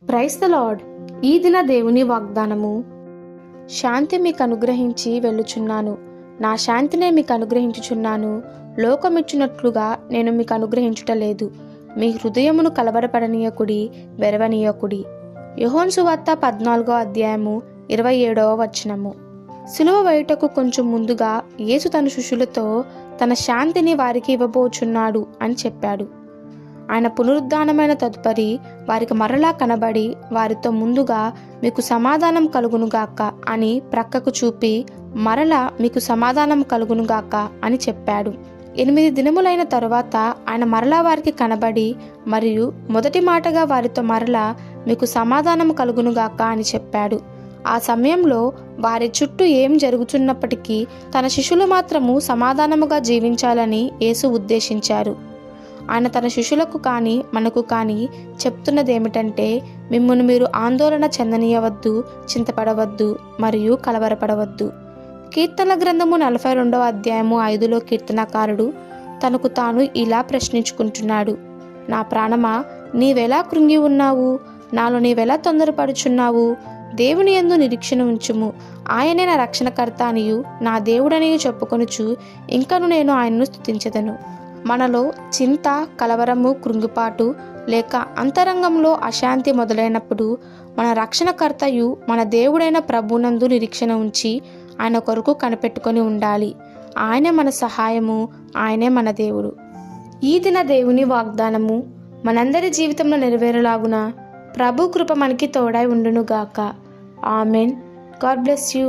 Praise the lord. ఈ దిన దేవుని వాగ్దానము. శాంతి మీకు అనుగ్రహించి వెళ్ళుచున్నాను, నా శాంతినే మీకు అనుగ్రహించుచున్నాను. లోకమిచ్చినట్లుగా నేను మీకు అనుగ్రహించుట లేదు. మీ హృదయమును కలవరపడనీయకుడి, వెరవనీయకుడి. యోహాను సువార్త 14వ అధ్యాయము 27వ వచనము. సిలువ వేయుటకు కొంచెం ముందుగా యేసు తన శిష్యులతో తన శాంతిని వారికి ఇవ్వబోచున్నాడు అని చెప్పాడు. ఆయన పునరుద్ధానమైన తదుపరి వారికి మరలా కనబడి వారితో ముందుగా మీకు సమాధానం కలుగునుగాక అని ప్రక్కకు చూపి మరలా మీకు సమాధానం కలుగునుగాక అని చెప్పాడు. 8 దినములైన తరువాత ఆయన మరలా వారికి కనబడి మరియు మొదటి మాటగా వారితో మరలా మీకు సమాధానం కలుగునుగాక అని చెప్పాడు. ఆ సమయంలో వారి చుట్టూ ఏం జరుగుతున్నప్పటికీ తన శిష్యులు మాత్రము సమాధానముగా జీవించాలని యేసు ఉద్దేశించారు. ఆయన తన శిష్యులకు కానీ మనకు కానీ చెప్తున్నదేమిటంటే, మిమ్మును మీరు ఆందోళన చెందనీయవద్దు, చింతపడవద్దు మరియు కలవరపడవద్దు. కీర్తనల గ్రంథము 42వ అధ్యాయము 5లో కీర్తనకారుడు తనకు తాను ఇలా ప్రశ్నించుకుంటున్నాడు. నా ప్రాణమా, నీవెలా కృంగి ఉన్నావు? నాలో నీవెలా తొందరపడుచున్నావు? దేవుని యందు నిరీక్షణ ఉంచుము, ఆయనే నా రక్షణకర్త అనియు నా దేవుడనియు చెప్పుకొనుచు ఇంకను నేను ఆయన్ను స్తుతించెదను. మనలో చింత, కలవరము, కృంగిపాటు లేక అంతరంగంలో అశాంతి మొదలైనప్పుడు మన రక్షణకర్తయు మన దేవుడైన ప్రభునందు నిరీక్షణ ఉంచి ఆయన కొరకు కనిపెట్టుకొని ఉండాలి. ఆయనే మన సహాయము, ఆయనే మన దేవుడు. ఈ దిన దేవుని వాగ్దానము మనందరి జీవితంలో నెరవేరలాగున ప్రభు కృప మనకి తోడై ఉండునుగాక. ఆమెన్. God bless you.